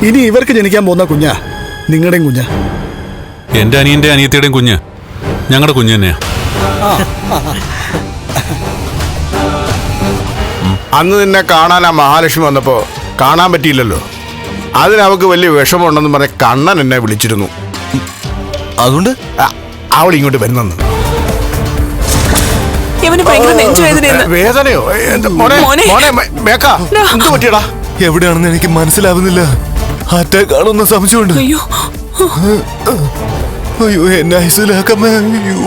ഇനി ഇവർക്ക് ജനിക്കാൻ പോകുന്ന കുഞ്ഞാ നിങ്ങളുടെയും കുഞ്ഞാ. എന്റെ അനിയന്റെ അനിയത്തിയുടെയും കുഞ്ഞ് ഞങ്ങളുടെ കുഞ്ഞ് തന്നെയാ. അന്ന് നിന്നെ കാണാൻ ആ മഹാലക്ഷ്മി വന്നപ്പോ കാണാൻ പറ്റിയില്ലല്ലോ. അതിനവക്ക് വലിയ വിഷമമുണ്ടെന്ന് പറഞ്ഞ കണ്ണൻ എന്നെ വിളിച്ചിരുന്നു. അതുകൊണ്ട് അവൾ ഇങ്ങോട്ട് വരുന്നെന്ന്. വേദനയോ? എന്ത് പറ്റിയടാ? എവിടെയാണെന്ന് എനിക്ക് മനസ്സിലാവുന്നില്ല. അറ്റാക്ക് ആണോന്ന് സംശയമുണ്ട്. അയ്യോ എന്നെ ഐസിലാക്കമ്മേ. അയ്യോ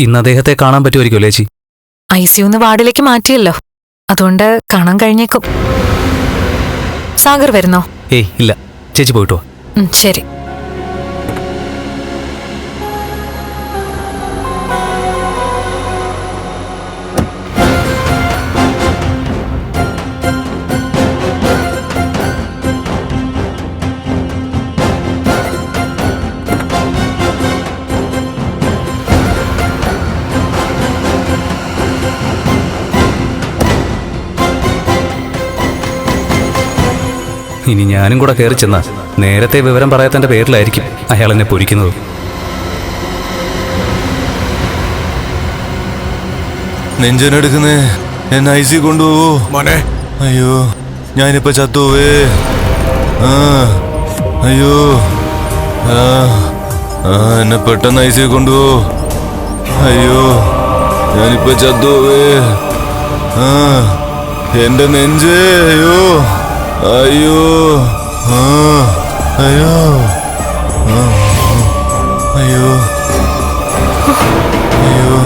ഇന്ന് അദ്ദേഹത്തെ കാണാൻ പറ്റുമായിരിക്കും ചേച്ചി. ഐസിയുന്ന് വാർഡിലേക്ക് മാറ്റിയല്ലോ, അതുകൊണ്ട് കാണാൻ കഴിഞ്ഞേക്കും. സാഗർ വരുന്നോ? ഏയ് ഇല്ല, ചേച്ചി പോയിട്ടോ. ശരി. ഇനി ഞാനും കൂടെ കയറി ചെന്ന നേരത്തെ വിവരം പറയാത്തതിന്റെ പേരിലായിരിക്കും അയാൾ എന്നെ പൊരിക്കുന്നത്. നെഞ്ചനെടുക്കുന്നേ, എന്നെ ഐസി കൊണ്ടുപോവോ മോനെ? അയ്യോ ഞാനിപ്പോ ചത്തുപോവേ. അയ്യോ എന്നെ പെട്ടെന്ന് ഐസി കൊണ്ടുപോ. അയ്യോ ഞാനിപ്പോ ചത്തുപോവേ. എന്റെ നെഞ്ച്. അയ്യോ അയ്യോ അയ്യോ അയ്യോ അയ്യോ.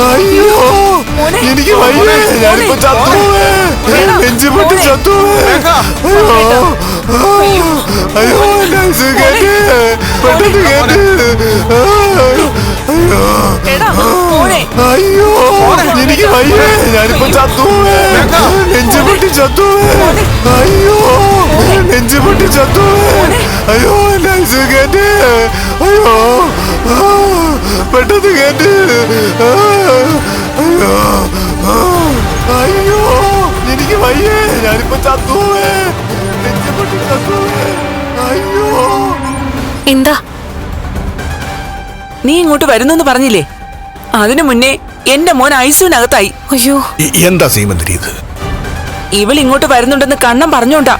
അയ്യോ എനിക്ക് വയ്യേ, ഞാനിപ്പോ ചത്തുപോവേ. നെഞ്ചു പൊട്ടി ചത്തുപോവേ. അയ്യോ പെട്ടെന്ന് കേട്ട്. അയ്യോ എനിക്ക് വയ്യേ, ഞാനിപ്പോ ചത്തുപോവേ. നെഞ്ചു പൊട്ടി ചത്തുപോവേ. അയ്യോ നെഞ്ചു പൊട്ടി ചത്തുപോവേ. അയ്യോ നൈസ് കേട്ട്. അയ്യോ പെട്ടെന്ന് കേട്ട്. അയ്യോ അയ്യോ എനിക്ക് വയ്യേ, ഞാനിപ്പോ ചത്തുപോവേ. നെഞ്ചു പൊട്ടി ചത്തുപോവേ. അയ്യോ. എന്താ നീ ഇങ്ങോട്ട് വരുന്നെന്ന് പറഞ്ഞില്ലേ? അതിനു മുന്നേ എന്റെ മോൻ ഐസിയുനകത്തായി. അയ്യോ എന്താ സീമന്തിരി ഇത്? ഇവൾ ഇങ്ങോട്ട് വരുന്നുണ്ടെന്ന് കണ്ണം പറഞ്ഞോണ്ടാ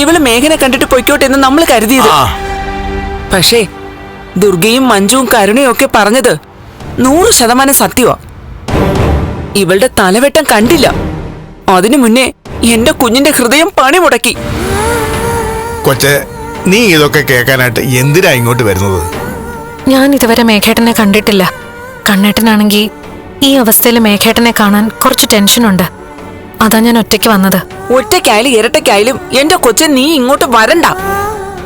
ഇവള് മേഘനെ കണ്ടിട്ട് പൊയ്ക്കോട്ടെ എന്ന് നമ്മൾ കരുതിയത്. പക്ഷേ ദുർഗയും മഞ്ജുവും കരുണയും ഒക്കെ പറഞ്ഞത് 100% സത്യമാ. ഇവളുടെ തലവെട്ടം കണ്ടില്ല. അതിനു മുന്നേ എന്റെ കുഞ്ഞിന്റെ ഹൃദയം പണി മുടക്കി. കൊച്ചെ, നീ ഇതൊക്കെ കേൾക്കാനായിട്ട് എന്തിനാ ഇങ്ങോട്ട് വരുന്നത്? ഞാൻ ഇതുവരെ മേഘേട്ടനെ കണ്ടിട്ടില്ല. കണ്ണേട്ടനാണെങ്കിൽ ഈ അവസ്ഥയിൽ മേഘേട്ടനെ കാണാൻ കുറച്ച് ടെൻഷനുണ്ട്. അതാ ഞാൻ ഒറ്റയ്ക്ക് വന്നത്. ഒറ്റയ്ക്കായാലും ഇരട്ടയ്ക്കായാലും എന്റെ കൊച്ചെ നീ ഇങ്ങോട്ട് വരണ്ട.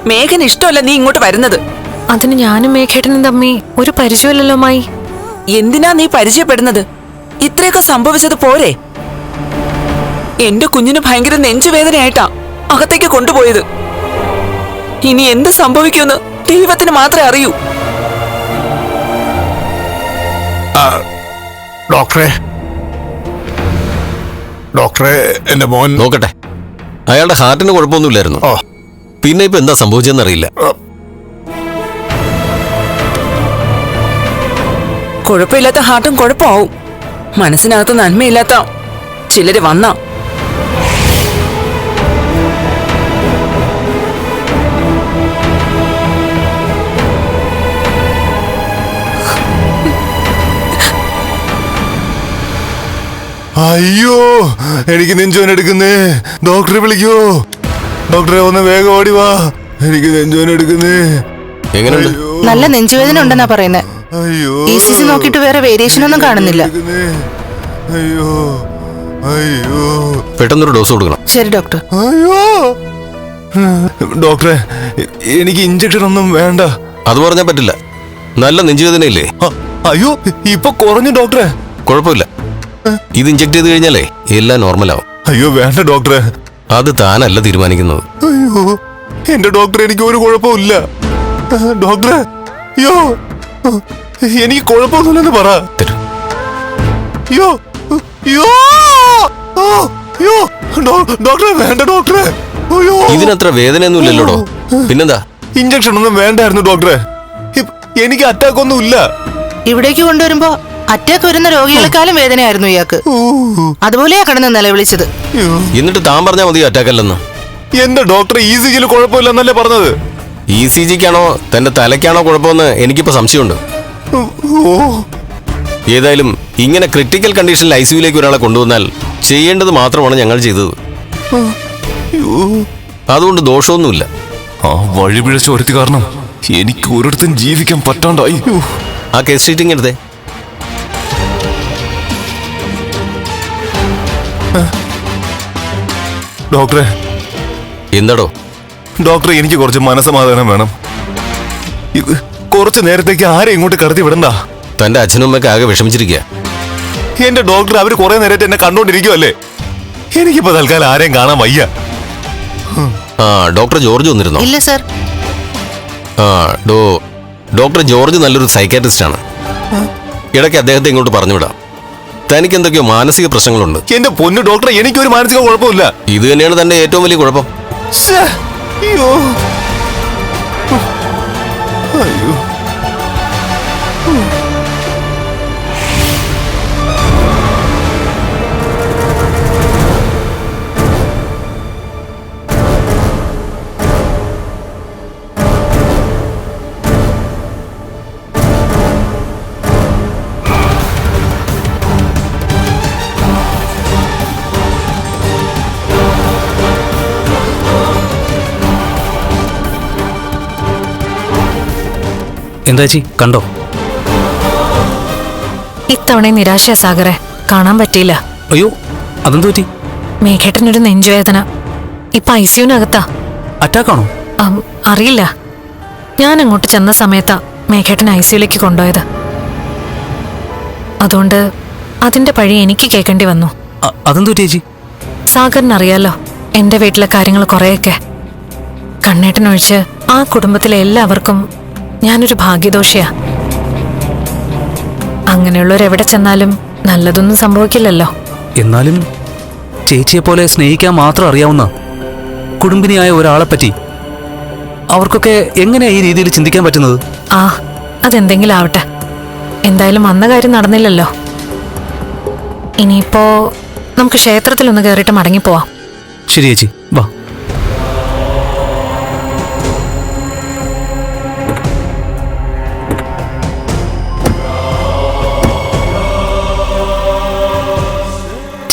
മേഘന് ഇഷ്ടമല്ല നീ ഇങ്ങോട്ട് വരുന്നത്. അതിന് ഞാനും മേഘേട്ടനും തമ്മി ഒരു പരിചയമില്ലല്ലോ മായി. എന്തിനാ നീ പരിചയപ്പെടുന്നത്? ഇത്രയൊക്കെ സംഭവിച്ചത് പോരെ? എന്റെ കുഞ്ഞിന് ഭയങ്കര നെഞ്ചുവേദനയായിട്ടാ അകത്തേക്ക് കൊണ്ടുപോയത്. ഇനി എന്ത് സംഭവിക്കുമെന്ന് ദൈവത്തിന് മാത്രമേ അറിയൂ. ഡോക്ടറെ എന്റെ മോൻ നോക്കട്ടെ. അയാളുടെ ഹാർട്ടിന് കുഴപ്പമൊന്നുമില്ലായിരുന്നു. പിന്നെ ഇപ്പൊ എന്താ സംഭവിച്ചെന്നറിയില്ല. കുഴപ്പമില്ലാത്ത ഹാർട്ടും കുഴപ്പമാവും. മനസ്സിനകത്ത് നന്മയില്ലാത്ത ചിലര് വന്ന അയ്യോ എനിക്ക് നെഞ്ചോനെടുക്കുന്നേ. ഡോക്ടറെ വിളിക്കോ. ഡോക്ടറെ ഒന്ന് വേഗം ഓടി വാ. എനിക്ക് നെഞ്ചോനെടുക്കുന്നേ. നല്ല നെഞ്ചുവേദന ഉണ്ടെന്നാ പറയുന്നത്. ECG നോക്കിയിട്ട് വേറെ വേരിയേഷൻ ഒന്നും കാണുന്നില്ല. അയ്യോ അയ്യോ പെട്ടെന്നൊരു ഡോസ് കൊടുക്കണം. ശരി ഡോക്ടർ. അയ്യോ ഡോക്ടറെ എനിക്ക് ഇഞ്ചക്ഷൻ ഒന്നും വേണ്ട. അത് പറഞ്ഞാൽ പറ്റില്ല. നല്ല നെഞ്ചുവേദനയില്ലേ? അയ്യോ ഇപ്പൊ കുറഞ്ഞു ഡോക്ടറെ. കുഴപ്പമില്ല. ഇത് ഇഞ്ചെക്ട് ചെയ്ത് കഴിഞ്ഞാലേ എല്ലാം നോർമലാവും. അയ്യോ വേണ്ട ഡോക്ടറെ. അത് താനല്ല തീരുമാനിക്കുന്നത്. അയ്യോ എന്റെ ഡോക്ടർ, എനിക്ക് ഒരു കുഴപ്പമില്ല ഡോക്ടറെ. അയ്യോ എനിക്ക് കുഴപ്പമൊന്നുമില്ലെന്ന് പറ. തരൂ. അയ്യോ അയ്യോ അയ്യോ ഡോക്ടറെ, വേണ്ട ഡോക്ടറെ. അയ്യോ ഇതിനത്ര വേദനയൊന്നും ഇല്ലല്ലോടോ, പിന്നെന്താ? ഇഞ്ചക്ഷൻ ഒന്നും വേണ്ടായിരുന്നു ഡോക്ടറെ. എനിക്ക് അറ്റാക്ക് ഒന്നും ഇല്ല. ഇവിടേക്ക് കൊണ്ടുവരുമ്പോ അറ്റാക്ക് വരുന്ന രോഗികളെക്കാളും വേദനയായിരുന്നു ഇയാൾക്ക്. അതുപോലെയാ കിടന്ന് നിലവിളിച്ചത്. എന്നിട്ട് താൻ പറഞ്ഞാൽ മതി അറ്റാക്ക് അല്ലെന്ന്. എന്റെ ഡോക്ടറെ ECG കുഴപ്പമില്ലെന്നല്ലേ പറഞ്ഞത്? ECGക്കാണോ തന്റെ തലയ്ക്കാണോ കുഴപ്പമെന്ന് എനിക്കിപ്പോ സംശയമുണ്ട്. ഏതായാലും ഇങ്ങനെ ക്രിട്ടിക്കൽ കണ്ടീഷനിൽ ICUലേക്ക് ഒരാളെ കൊണ്ടുവന്നാൽ ചെയ്യേണ്ടത് മാത്രമാണ് ഞങ്ങൾ ചെയ്തത്. അതുകൊണ്ട് ദോഷമൊന്നുമില്ല. ആ വഴിപിഴച്ച ഒരുത്തി കാരണം എനിക്ക് ഒരിടത്തും ജീവിക്കാൻ പറ്റാണ്ടായി. ആ കേസ് ഷീറ്റിംഗ് എടുത്തേ. ഡോക്ടറെ. എന്താടോ? ഡോക്ടറെ, എനിക്ക് കുറച്ച് മനസ്സമാധാനം വേണം. കുറച്ച് നേരത്തേക്ക് ആരെയും ഇങ്ങോട്ട് കടത്തി വിടണ്ട. തന്റെ അച്ഛനും അമ്മയൊക്കെ ആകെ വിഷമിച്ചിരിക്കുക. എന്റെ ഡോക്ടർ, അവര് കുറെ നേരത്തെ എന്നെ കണ്ടോണ്ടിരിക്കുവല്ലേ. എനിക്കിപ്പോ തൽക്കാലം ആരെയും കാണാൻ വയ്യ. ആ ഡോക്ടർ ജോർജ് വന്നിരുന്നോ? ഇല്ല സർ. ആ ഡോക്ടർ ജോർജ് നല്ലൊരു സൈക്കാട്രിസ്റ്റ് ആണ്. ഇടയ്ക്ക് അദ്ദേഹത്തെ ഇങ്ങോട്ട് പറഞ്ഞു വിടാം. തനിക്ക് എന്തൊക്കെയോ മാനസിക പ്രശ്നങ്ങളുണ്ട്. എന്റെ പൊന്നു ഡോക്ടറെ, എനിക്കൊരു മാനസിക കുഴപ്പമില്ല. ഇത് തന്നെയാണ് തന്റെ ഏറ്റവും വലിയ കുഴപ്പം. അയ്യോ അയ്യോ എന്താ ചേച്ചി കണ്ടോ? ഇത്തവണ നിരാശ സാഗറെ, കാണാൻ പറ്റിയില്ല. അയ്യോ അതെന്തു പറ്റി? മേഘേട്ടനൊരു നെഞ്ചുവേദന. ഇപ്പൊ ICUവിനകത്താ. അറ്റാക്കാണോ? അറിയില്ല. ഞാൻ അങ്ങോട്ട് ചെന്ന സമയത്താ മേഘേട്ടൻ ICUവിലേക്ക് കൊണ്ടുപോയത്. അതുകൊണ്ട് അതിന്റെ പഴി എനിക്ക് കേൾക്കേണ്ടി വന്നു. അതെന്തു പറ്റി ചേച്ചി? സാഗറിനറിയാലോ എന്റെ വീട്ടിലെ കാര്യങ്ങൾ കുറെയൊക്കെ. കണ്ണേട്ടനൊഴിച്ച് ആ കുടുംബത്തിലെ എല്ലാവർക്കും ഞാനൊരു ഭാഗ്യദോഷിയാ. അങ്ങനെയുള്ളവരെവിടെ ചെന്നാലും നല്ലതൊന്നും സംഭവിക്കില്ലല്ലോ. എന്നാലും ചേച്ചിയെ പോലെ സ്നേഹിക്കാൻ മാത്രം അറിയാവുന്ന കുടുംബിനിയായ ഒരാളെപ്പറ്റി അവർക്കൊക്കെ എങ്ങനെയാ ഈ രീതിയിൽ ചിന്തിക്കാൻ പറ്റുന്നത്? അതെന്തെങ്കിലും ആവട്ടെ. എന്തായാലും വന്ന കാര്യം നടന്നില്ലല്ലോ. ഇനിയിപ്പോ നമുക്ക് ക്ഷേത്രത്തിലൊന്ന് കയറിയിട്ട് മടങ്ങിപ്പോവാം. ശരി ചേച്ചി, വാ.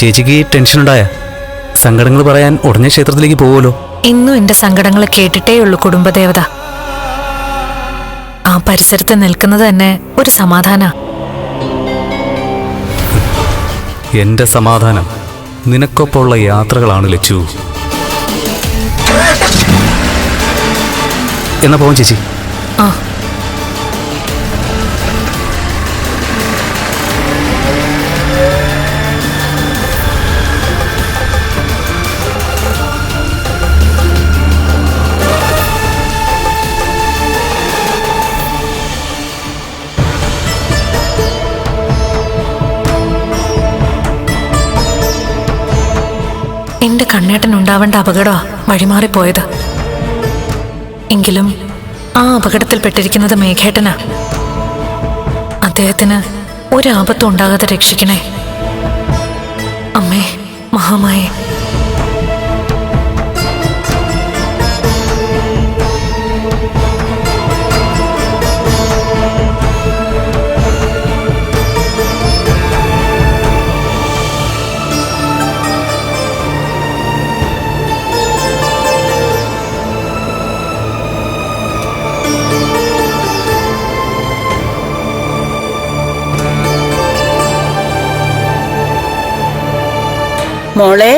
ചേച്ചിക്ക് ടെൻഷൻ ഉണ്ടായ സങ്കടങ്ങൾ പറയാൻ ഉടനെ ക്ഷേത്രത്തിലേക്ക് പോവുമല്ലോ. ഇന്നും എന്റെ സങ്കടങ്ങൾ കേട്ടിട്ടേ ഉള്ളൂ കുടുംബദേവത. ആ പരിസരത്ത് നിൽക്കുന്നത് തന്നെ ഒരു സമാധാന. എന്റെ സമാധാനം നിനക്കൊപ്പമുള്ള യാത്രകളാണ് ലച്ചു. എന്നാ പോവാം ചേച്ചി. എന്റെ കണ്ണേട്ടനുണ്ടാവേണ്ട അപകടമാ വഴിമാറിപ്പോയത്. എങ്കിലും ആ അപകടത്തിൽപ്പെട്ടിരിക്കുന്നത് മേഘേട്ടനാ. അദ്ദേഹത്തിന് ഒരാപത്തും ഉണ്ടാകാതെ രക്ഷിക്കണേ അമ്മേ മഹാമായേ. മോളെ,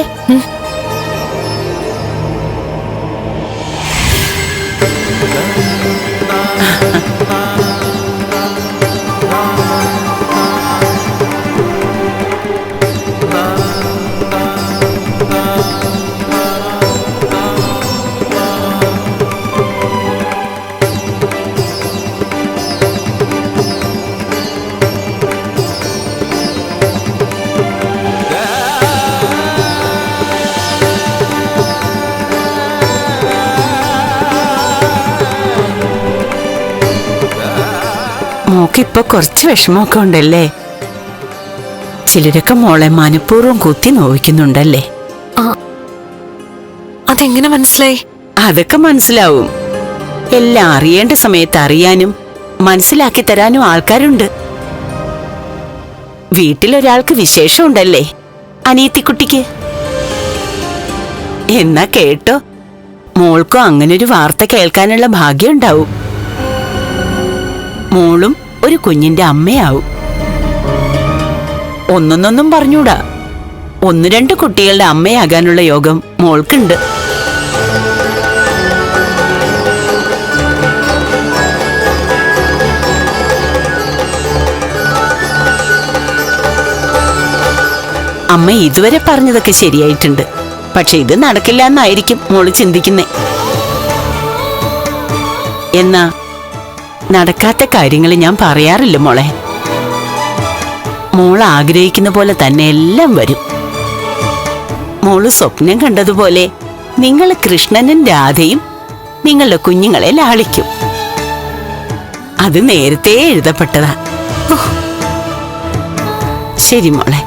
മോൾക്ക് ഇപ്പൊ കുറച്ച് വിഷമമൊക്കെ ഉണ്ടല്ലേ? ചിലരൊക്കെ മോളെ മനഃപൂർവ്വം കുത്തി നോവിക്കുന്നുണ്ടല്ലേ? അതെങ്ങനെ മനസ്സിലായി? അതൊക്കെ മനസ്സിലാവും. എല്ലാം അറിയേണ്ട സമയത്ത് അറിയാനും മനസ്സിലാക്കി തരാനും ആൾക്കാരുണ്ട്. വീട്ടിലൊരാൾക്ക് വിശേഷമുണ്ടല്ലേ, അനിയത്തിക്കുട്ടിക്ക്. എന്നാ കേട്ടോ, മോൾക്കും അങ്ങനൊരു വാർത്ത കേൾക്കാനുള്ള ഭാഗ്യം ഉണ്ടാവും. മോളും ഒരു കുഞ്ഞിന്റെ അമ്മയാവും. ഒന്നൊന്നൊന്നും പറഞ്ഞൂടാ, 1-2 കുട്ടികളുടെ അമ്മയാകാനുള്ള യോഗം മോൾക്കുണ്ട്. അമ്മ ഇതുവരെ പറഞ്ഞതൊക്കെ ശരിയായിട്ടുണ്ട്. പക്ഷെ ഇത് നടക്കില്ല എന്നായിരിക്കും മോള് ചിന്തിക്കുന്നേ. എന്നാ നടക്കാത്ത കാര്യങ്ങൾ ഞാൻ പറയാറില്ല മോളെ. മോൾ ആഗ്രഹിക്കുന്ന പോലെ തന്നെ എല്ലാം വരും. മോള് സ്വപ്നം കണ്ടതുപോലെ നിങ്ങൾ കൃഷ്ണനും രാധയും നിങ്ങളുടെ കുഞ്ഞുങ്ങളെ ലാളിക്കും. അത് നേരത്തെ എഴുതപ്പെട്ടതാ. ശരി മോളെ.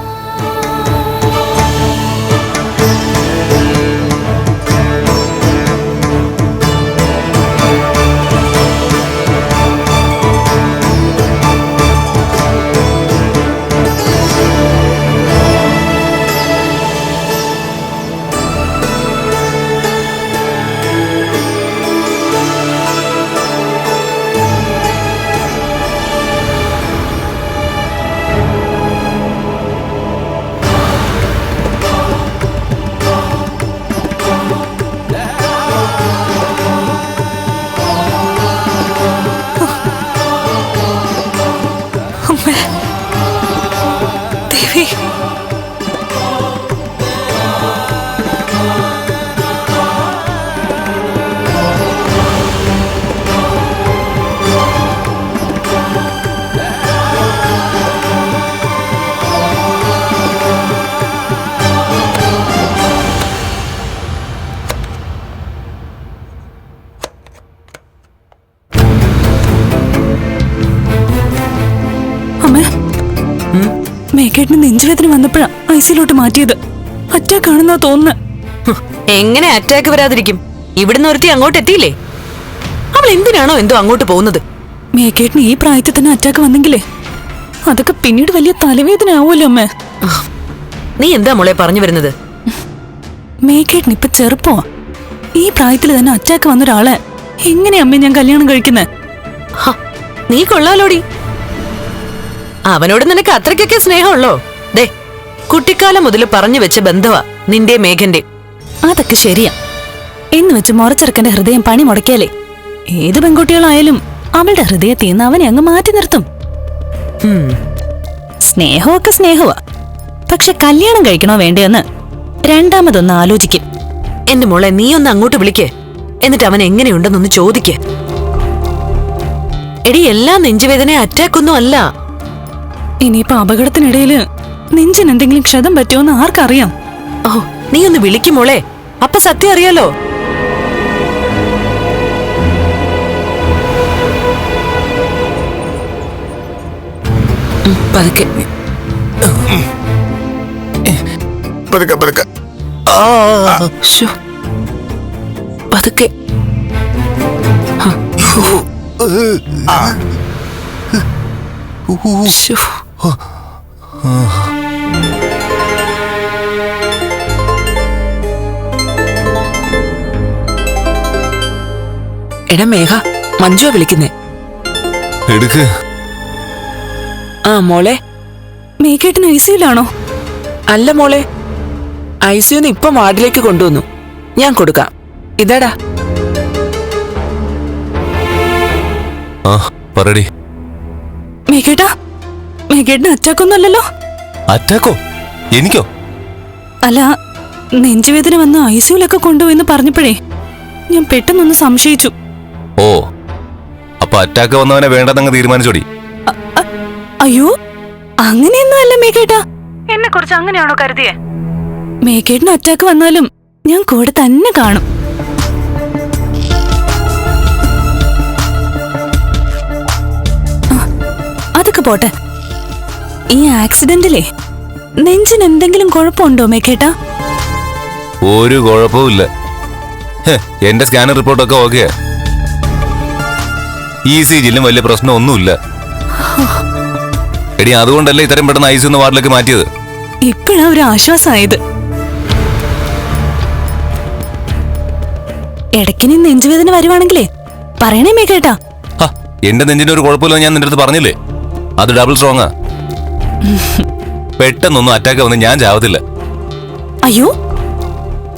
ദേവി, മേഘേട്ടിന് നെഞ്ചുവേദന വന്നപ്പോഴാ ഐസിയിലോട്ട് മാറ്റിയത്. അറ്റാക്ക് ആണെന്നാ തോന്നുന്നു. എങ്ങനെ അറ്റാക്ക് വരാതിരിക്കും? ഇവിടുന്ന് ഒരുത്തി അങ്ങോട്ട് എത്തിയില്ലേ? അവൾ എന്തിനാണോ എന്തോ അങ്ങോട്ട് പോകുന്നത്? മേഘേട്ടിന് ഈ പ്രായത്തിൽ തന്നെ അറ്റാക്ക് വന്നെങ്കിലേ അതൊക്കെ പിന്നീട് വലിയ തലവേദന ആവുമല്ലോ അമ്മ. നീ എന്താ മോളെ പറഞ്ഞു വരുന്നത്? മേഘേട്ടിന് ഇപ്പൊ ചെറുപ്പമാ. ഈ പ്രായത്തിൽ തന്നെ അറ്റാക്ക് വന്നൊരാളെ എങ്ങനെയാ അമ്മ ഞാൻ കല്യാണം കഴിക്കുന്നത്? നീ കൊള്ളാലോടി. അവനോട് നിനക്ക് അത്രയ്ക്കൊക്കെ സ്നേഹമുള്ളോ? ദേ, കുട്ടിക്കാലം മുതൽ പറഞ്ഞു വെച്ച ബന്ധവാ നിന്റെ മേഘന്റെ. അതൊക്കെ ശരിയാ. എന്ന് വെച്ച് മുറച്ചെറുക്കന്റെ ഹൃദയം പണി മുടക്കിയാലേ ഏത് പെൺകുട്ടികളായാലും അവളുടെ ഹൃദയത്തിൽ നിന്ന് അവനെ അങ്ങ് മാറ്റി നിർത്തും. സ്നേഹമൊക്കെ സ്നേഹമാ, പക്ഷെ കല്യാണം കഴിക്കണോ വേണ്ടയെന്ന് രണ്ടാമതൊന്ന് ആലോചിക്കും. എന്റെ മോളെ, നീ ഒന്ന് അങ്ങോട്ട് വിളിക്ക്. എന്നിട്ട് അവൻ എങ്ങനെയുണ്ടെന്നൊന്ന് ചോദിക്ക്. എടി, എല്ലാ നെഞ്ചുവേദന അറ്റാക്കൊന്നും അല്ല. ഇനിയിപ്പോ അപകടത്തിനിടയില് നെഞ്ചിന് എന്തെങ്കിലും ക്ഷതം പറ്റുമോന്ന് ആർക്കറിയാം? ഓ, നീ ഒന്ന് വിളിക്കും മോളെ, അപ്പൊ സത്യം അറിയാലോ. പതുക്കെ പതുക്കെ പതുക്കെ. ശ്ശോ, പതുക്കെ. ശ്ശോ. എടാ മേഘ, മഞ്ജുവാ വിളിക്കുന്നേ. എടുക്ക്. ആ മോളെ. മേഘേട്ടന് ഐസിയിലാണോ? അല്ല മോളെ, ഐസിയുന്ന് ഇപ്പം വാർഡിലേക്ക് കൊണ്ടുവന്നു. ഞാൻ കൊടുക്കാം. ഇതാടാ. ആ പറടി. മേഘേട്ടാ, മേഘേട്ടന് അറ്റാക്കൊന്നുമല്ലല്ലോ? അറ്റാക്കോ? എനിക്കോ? അല്ല, നെഞ്ചുവേദന വന്ന് ഐസിയുലൊക്കെ കൊണ്ടുപോയെന്ന് പറഞ്ഞപ്പോഴേ ഞാൻ പെട്ടെന്നൊന്ന് സംശയിച്ചു. ഓ, അപ്പൊ അറ്റാക്ക് വന്നവനെ വേണ്ടെന്നങ്ങ് തീരുമാനിച്ചോടി? അയ്യോ, അങ്ങനെയൊന്നും അല്ല മേഘേട്ടാ. എന്നെ കുറിച്ച് അങ്ങനെയാണോ കരുതിയേ? മേഘേട്ടന് അറ്റാക്ക് വന്നാലും ഞാൻ കൂടെ തന്നെ കാണും. പോട്ടെ, ഈ ആക്സിഡന്റിലെ നെഞ്ചിന് എന്തെങ്കിലും കുഴപ്പമുണ്ടോ മേഘേട്ടാ? ഒരു കുഴപ്പമില്ല. എന്റെ സ്കാനർ റിപ്പോർട്ടൊക്കെ ഓക്കെയാ. ECG-ലും വലിയ പ്രശ്നമൊന്നുമില്ല. എടി, അതുകൊണ്ടല്ലേ ഇത്രയും പെട്ടെന്ന് ICU വാർഡിലേക്ക് മാറ്റിയത്. ഇപ്പോഴാ ഒരു ആശ്വാസമായത്. ഇടയ്ക്കിനി നെഞ്ചുവേദന വരുവാണെങ്കിലേ പറയണേ മേഘേട്ടാ. എന്റെ നെഞ്ചിന് ഒരു കുഴപ്പമില്ലെന്ന് ഞാൻ നിന്റെ അടുത്ത് പറഞ്ഞില്ലേ? അത് ഡബിൾ സ്ട്രോങ്ങാ. പെട്ടെന്നൊന്നും അറ്റാക്ക് വന്ന് ഞാൻ ചാവത്തില്ല. അയ്യോ,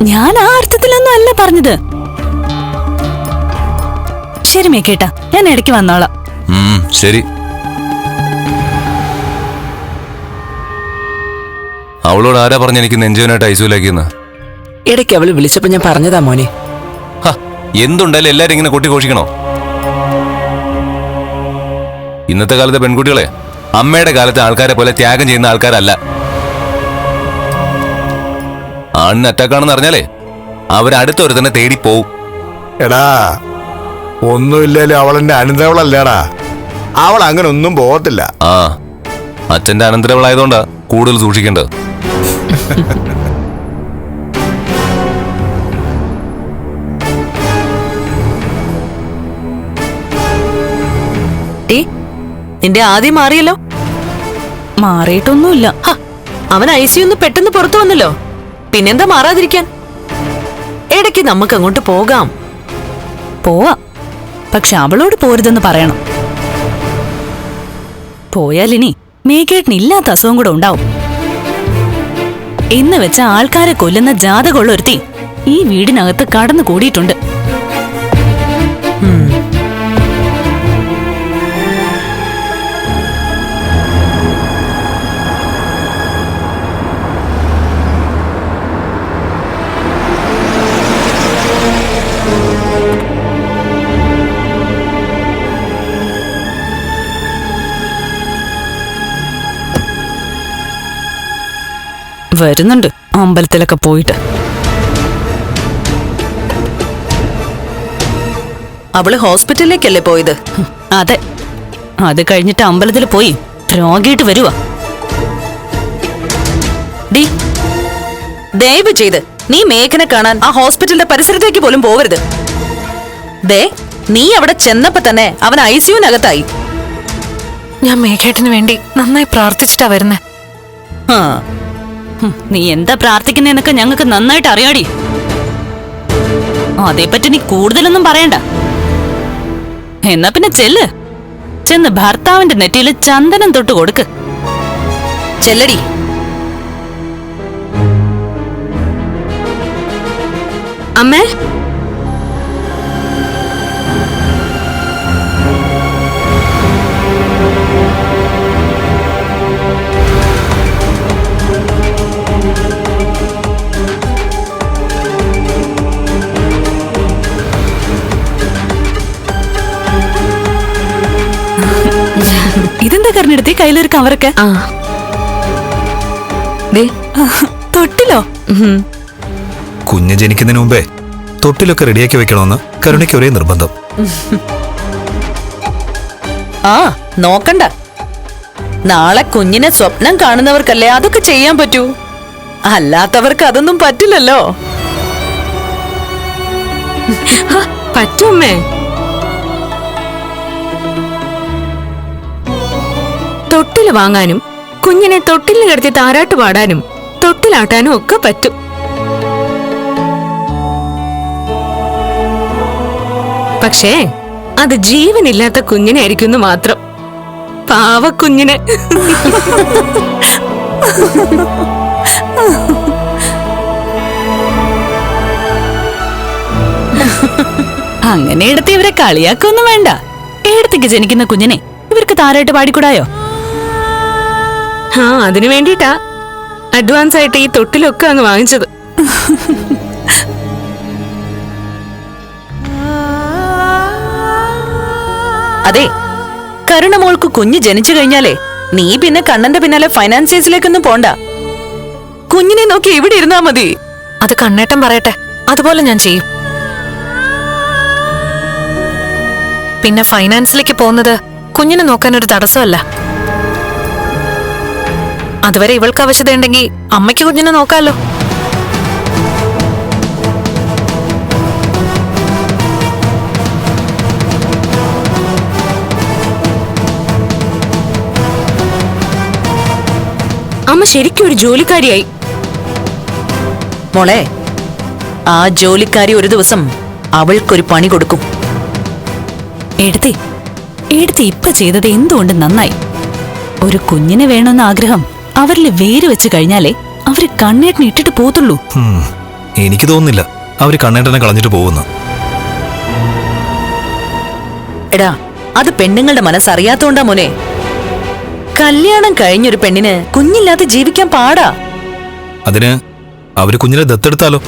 ഞാൻ ആ അർത്ഥത്തിലൊന്നും അല്ല പറഞ്ഞത്. ശരി മേഘേട്ടാ, ഞാൻ ഇടയ്ക്ക് വന്നോളാം. ശരി. അവളോട് ആരാ പറഞ്ഞ എനിക്ക് നെഞ്ചുവിനായിട്ട് ICU-ലേക്കെന്ന്? ഇടയ്ക്ക് അവള് വിളിച്ചപ്പോ ഞാൻ പറഞ്ഞതാ മോനെ. എന്തുണ്ടായാലും എല്ലാരും ഇങ്ങനെ കൊട്ടിഘോഷിക്കണോ? ഇന്നത്തെ കാലത്തെ പെൺകുട്ടികളെ അമ്മയുടെ കാലത്തെ ആൾക്കാരെ പോലെ ത്യാഗം ചെയ്യുന്ന ആൾക്കാരല്ല. ആണിന് അറ്റാക്കാണെന്ന് അറിഞ്ഞാലേ അവരടുത്തൊരുത്തന്നെ തേടി പോവും. എടാ, ഒന്നുമില്ലേലും അവളെന്റെ അനന്തരവളല്ലേടാ. അവൾ അങ്ങനെ ഒന്നും പോകത്തില്ല. അച്ഛന്റെ അനന്തരവളായതുകൊണ്ടാ കൂടുതൽ സൂക്ഷിക്കേണ്ടത്. നിന്റെ ആദ്യം മാറിയല്ലോ. മാറിയിട്ടൊന്നുമില്ല. അവൻ ICU പെട്ടെന്ന് പുറത്തു വന്നല്ലോ, പിന്നെന്താ മാറാതിരിക്കാൻ? ഇടയ്ക്ക് നമുക്ക് അങ്ങോട്ട് പോകാം. പോവാം, പക്ഷെ അവളോട് പോരുതെന്ന് പറയണം. പോയാലിനി മേഘേട്ടന് ഇല്ലാത്ത അസുഖം കൂടെ ഉണ്ടാവും. എന്ന് വെച്ച ആൾക്കാരെ കൊല്ലുന്ന ജാതകമുള്ള ഒരുത്തി ഈ വീടിനകത്ത് കടന്നു കൂടിയിട്ടുണ്ട്. വരുന്നുണ്ട് അമ്പലത്തിലൊക്കെ പോയിട്ട്. അവള് ഹോസ്പിറ്റലിലേക്കല്ലേ പോയത്? അതെ, അത് കഴിഞ്ഞിട്ട് അമ്പലത്തിൽ പോയി രോഗിയിട്ട് വരുവാ. ദയവ് ചെയ്ത് നീ മേഘനെ കാണാൻ ആ ഹോസ്പിറ്റലിന്റെ പരിസരത്തേക്ക് പോലും പോവരുത്. നീ അവിടെ ചെന്നപ്പോ തന്നെ അവൻ ICU-നകത്തായി. ഞാൻ മേഘേട്ടന് വേണ്ടി നന്നായി പ്രാർത്ഥിച്ചിട്ടാ വരുന്നേ. നീ എന്താ പ്രാർത്ഥിക്കുന്നേന്നൊക്കെ ഞങ്ങൾക്ക് നന്നായിട്ട് അറിയാടി. അതേപ്പറ്റി നീ കൂടുതലൊന്നും പറയണ്ട. എന്നാ പിന്നെ ചെന്ന് ഭർത്താവിന്റെ നെറ്റിയിൽ ചന്ദനം തൊട്ട് കൊടുക്ക്. ചെല്ലടി. അമ്മേ, ഇതെന്താ കറിഞ്ഞെടുത്തി കയ്യിലൊരു കവറൊക്കെ? തൊട്ടിലോ? കുഞ്ഞ് ജനിക്കുന്നതിന് മുമ്പേ തൊട്ടിലൊക്കെ റെഡിയാക്കി വെക്കണമെന്ന് കരുണയ്ക്ക് ഒരേ നിർബന്ധം. നോക്കണ്ട, നാളെ കുഞ്ഞിനെ സ്വപ്നം കാണുന്നവർക്കല്ലേ അതൊക്കെ ചെയ്യാൻ പറ്റൂ. അല്ലാത്തവർക്ക് അതൊന്നും പറ്റില്ലല്ലോ. പറ്റുമേ. തൊട്ടില് വാങ്ങാനും കുഞ്ഞിനെ തൊട്ടിലിൽ കിടത്തി താരാട്ട് പാടാനും തൊട്ടിലാട്ടാനും ഒക്കെ പറ്റും. പക്ഷേ അത് ജീവനില്ലാത്ത കുഞ്ഞിനായിരിക്കും മാത്രം. പാവക്കുഞ്ഞിനെ. അങ്ങനെ എടുത്ത് ഇവരെ കളിയാക്കൊന്നും വേണ്ട. ഏടത്തേക്ക് ജനിക്കുന്ന കുഞ്ഞിനെ ഇവർക്ക് താരായിട്ട് പാടിക്കൂടായോ? അതിനു വേണ്ടിട്ടാ അഡ്വാൻസ് ആയിട്ട് ഈ തൊട്ടിലൊക്കെ അങ്ങ് വാങ്ങിച്ചത്. അതെ, കരുണമോൾക്ക് കുഞ്ഞ് ജനിച്ചു കഴിഞ്ഞാലേ നീ പിന്നെ കണ്ണന്റെ പിന്നാലെ ഫൈനാൻസിയേഴ്സിലേക്കൊന്നും പോണ്ട. കുഞ്ഞിനെ നോക്കി ഇവിടെ ഇരുന്നാ മതി. അത് കണ്ണേട്ടൻ പറയട്ടെ, അതുപോലെ ഞാൻ ചെയ്യും. പിന്നെ ഫൈനാൻസിലേക്ക് പോകുന്നത് കുഞ്ഞിനെ നോക്കാൻ ഒരു തടസ്സമല്ല. അതുവരെ ഇവൾക്ക് ആവശ്യതയുണ്ടെങ്കിൽ അമ്മയ്ക്ക് കുഞ്ഞിനെ നോക്കാലോ. അമ്മ ശരിക്കും ഒരു ജോലിക്കാരിയായി. മോളെ, ആ ജോലിക്കാരി ഒരു ദിവസം അവൾക്കൊരു പണി കൊടുക്കും. എടുത്തി ഇപ്പൊ ചെയ്തത് എന്തുകൊണ്ട് നന്നായി. ഒരു കുഞ്ഞിനെ വേണമെന്ന ആഗ്രഹം അവരിൽ വേര് വെച്ച് കഴിഞ്ഞാലേ അവര് കണ്ണേട്ടിന് ഇട്ടിട്ട് പോത്തുള്ളൂ. എനിക്ക് തോന്നുന്നില്ല അവര് കണ്ണേട്ടനെ കളഞ്ഞിട്ട് പോകുന്നു. എടാ, അത് പെണ്ണുങ്ങളുടെ മനസ്സറിയാത്തോണ്ടാ മോനെ. കല്യാണം കഴിഞ്ഞൊരു പെണ്ണിന് കുഞ്ഞില്ലാതെ ജീവിക്കാൻ പാടാ. അതിന് അവര് കുഞ്ഞിനെ ദത്തെടുത്താലോ?